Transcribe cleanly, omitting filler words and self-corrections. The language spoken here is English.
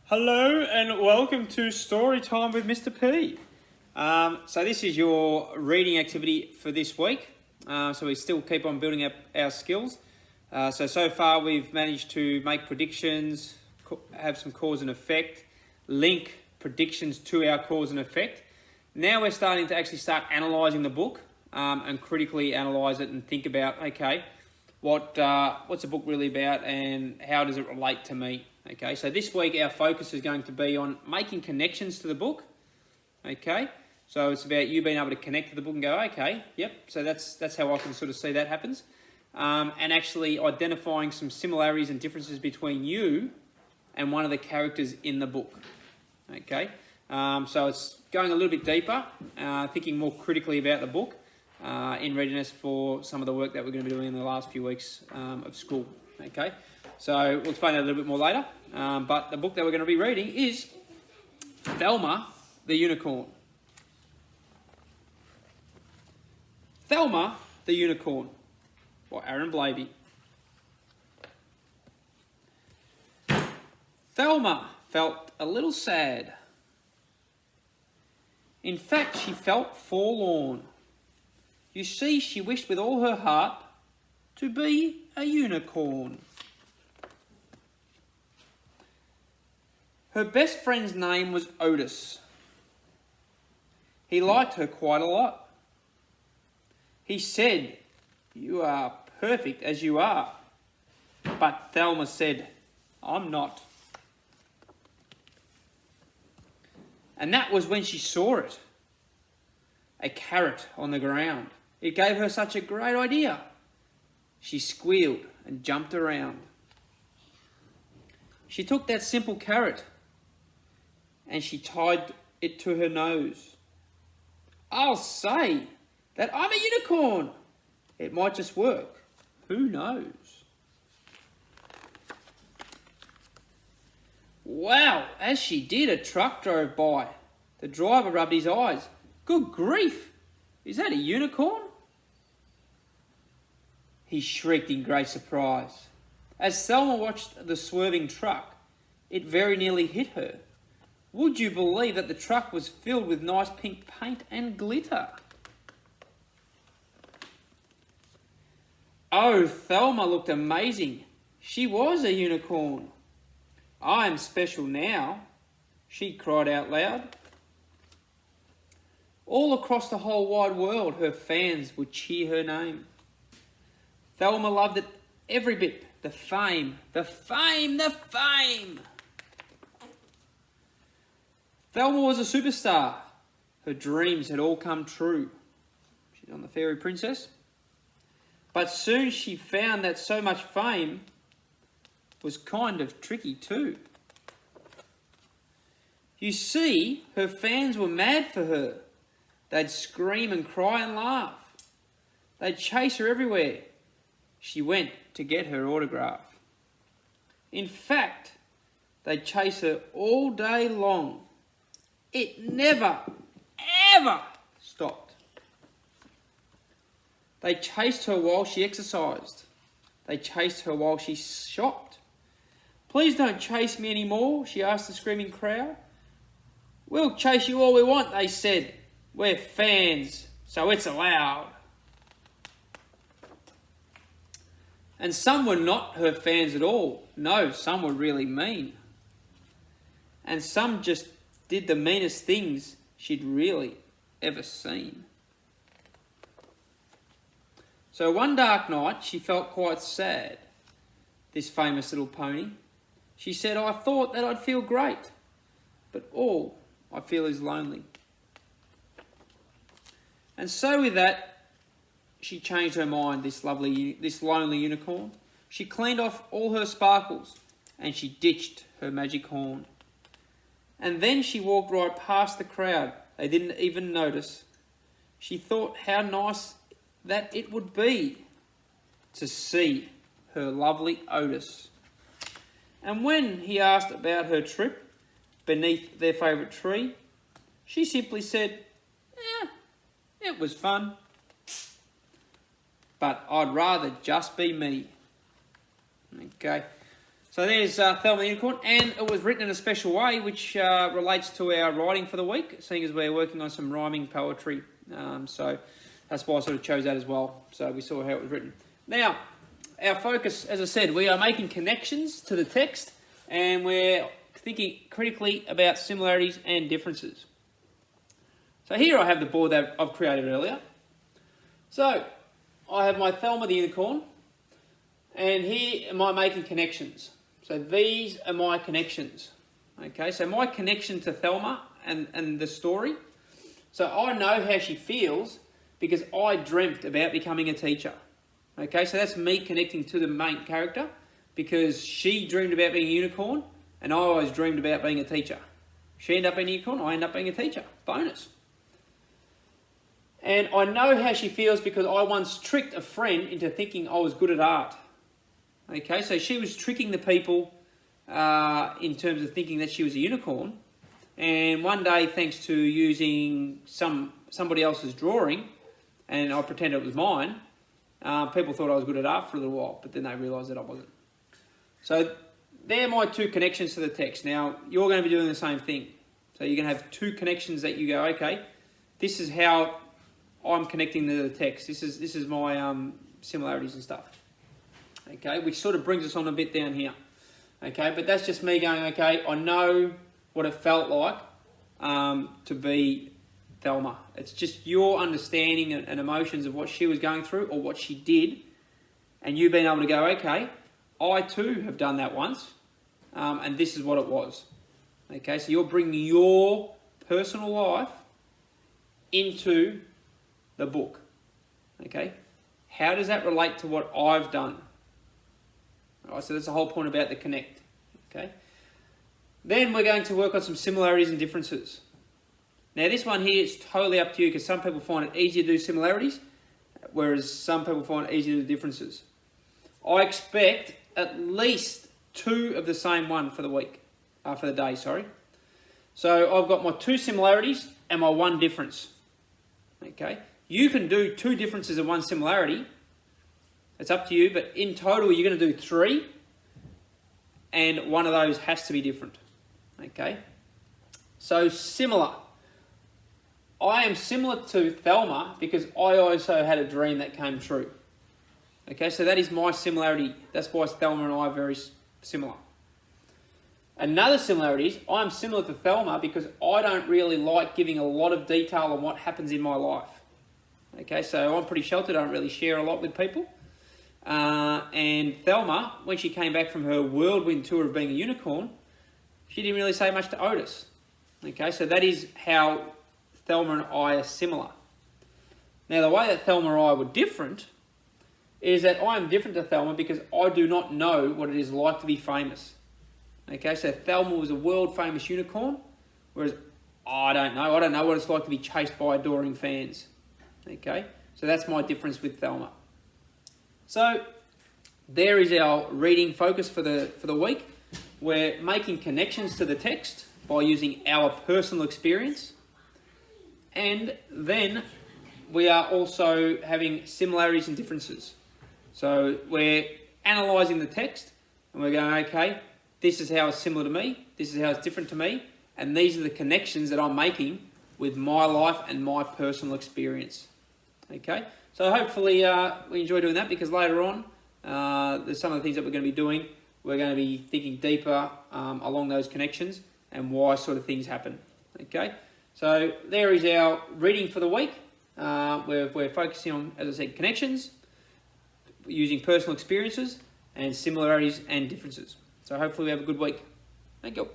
Hello and welcome to Story Time with Mr. P. So this is your reading activity for this week. So we still keep on building up our skills. So far we've managed to make predictions, have some cause and effect, link predictions to our cause and effect. Now we're starting to actually start analysing the book and critically analyse it and think about, okay, what's the book really about and how does it relate to me? Okay, so this week our focus is going to be on making connections to the book. Okay, so it's about you being able to connect to the book and go, okay, yep, so that's how I can sort of see that happens. And actually identifying some similarities and differences between you and one of the characters in the book. Okay, so it's going a little bit deeper, thinking more critically about the book in readiness for some of the work that we're going to be doing in the last few weeks of school. Okay, so we'll explain that a little bit more later. But the book that we're going to be reading is Thelma the Unicorn. Thelma the Unicorn by Aaron Blabey. Thelma felt a little sad. In fact, she felt forlorn. You see, she wished with all her heart to be a unicorn. Her best friend's name was Otis. He liked her quite a lot. He said, "You are perfect as you are." But Thelma said, "I'm not." And that was when she saw it. A carrot on the ground. It gave her such a great idea. She squealed and jumped around. She took that simple carrot and she tied it to her nose. I'll say that I'm a unicorn. It might just work. Who knows? Wow, as she did, a truck drove by. The driver rubbed his eyes. Good grief, is that a unicorn? He shrieked in great surprise. As Thelma watched the swerving truck, it very nearly hit her. Would you believe that the truck was filled with nice pink paint and glitter? Oh, Thelma looked amazing. She was a unicorn. I am special now, she cried out loud. All across the whole wide world, her fans would cheer her name. Thelma loved it every bit. The fame, the fame, the fame. Thelma was a superstar. Her dreams had all come true. She's on the Fairy Princess. But soon she found that so much fame was kind of tricky too. You see, her fans were mad for her. They'd scream and cry and laugh. They'd chase her everywhere she went to get her autograph. In fact, they'd chase her all day long. It never, ever stopped. They chased her while she exercised. They chased her while she shopped. Please don't chase me anymore, she asked the screaming crowd. We'll chase you all we want, they said. We're fans, so it's allowed. And some were not her fans at all. No, some were really mean. And some just did the meanest things she'd really ever seen. So one dark night, she felt quite sad, this famous little pony. She said, I thought that I'd feel great, but all I feel is lonely. And so with that, she changed her mind, this lonely unicorn. She cleaned off all her sparkles and she ditched her magic horn. And then she walked right past the crowd. They didn't even notice. She thought how nice that it would be to see her lovely Otis. And when he asked about her trip beneath their favourite tree, she simply said, it was fun. But I'd rather just be me. Okay, So there's Thelma the Unicorn, and it was written in a special way, which relates to our writing for the week, seeing as we're working on some rhyming poetry. So that's why I sort of chose that as well. So we saw how it was written. Now, our focus, as I said, we are making connections to the text, and we're thinking critically about similarities and differences. So here I have the board that I've created earlier. So I have my Thelma the Unicorn, and here am I making connections. So these are my connections. Okay, so my connection to Thelma and the story. So I know how she feels because I dreamt about becoming a teacher. Okay, so that's me connecting to the main character because she dreamed about being a unicorn and I always dreamed about being a teacher. She ended up being a unicorn, I ended up being a teacher. Bonus. And I know how she feels because I once tricked a friend into thinking I was good at art. Okay, so she was tricking the people in terms of thinking that she was a unicorn. And one day, thanks to using somebody else's drawing, and I pretended it was mine, people thought I was good at art for a little while, but then they realised that I wasn't. So they're my two connections to the text. Now, you're going to be doing the same thing. So you're going to have two connections that you go, okay, this is how I'm connecting to the text. This is my similarities and stuff. Okay, which sort of brings us on a bit down here. Okay, but that's just me going, okay, I know what it felt like to be Thelma. It's just your understanding and emotions of what she was going through or what she did, and you being able to go, okay, I too have done that once, and this is what it was. Okay, so you're bringing your personal life into the book. Okay, how does that relate to what I've done? All right, so that's the whole point about the connect. Okay. Then we're going to work on some similarities and differences. Now this one here is totally up to you because some people find it easier to do similarities, whereas some people find it easier to do differences. I expect at least 2 of the same one for the week, for the day, sorry. So I've got my 2 similarities and my 1 difference. Okay. You can do 2 differences and 1 similarity. It's up to you, but in total you're going to do 3, and one of those has to be different. Okay? So similar. I am similar to Thelma because I also had a dream that came true. Okay, so that is my similarity. That's why Thelma and I are very similar. Another similarity is I'm similar to Thelma because I don't really like giving a lot of detail on what happens in my life. Okay, so I'm pretty sheltered. I don't really share a lot with people. And Thelma, when she came back from her whirlwind tour of being a unicorn, she didn't really say much to Otis. Okay, so that is how Thelma and I are similar. Now, the way that Thelma and I were different is that I am different to Thelma because I do not know what it is like to be famous. Okay, so Thelma was a world-famous unicorn, whereas I don't know. I don't know what it's like to be chased by adoring fans. Okay, so that's my difference with Thelma. So there is our reading focus for the week. We're making connections to the text by using our personal experience. And then we are also having similarities and differences. So we're analysing the text and we're going, okay, this is how it's similar to me, this is how it's different to me, and these are the connections that I'm making with my life and my personal experience. Okay? So hopefully we enjoy doing that because later on, there's some of the things that we're going to be doing. We're going to be thinking deeper along those connections and why sort of things happen. Okay, so there is our reading for the week. We're focusing on, as I said, connections, using personal experiences and similarities and differences. So hopefully we have a good week. Thank you.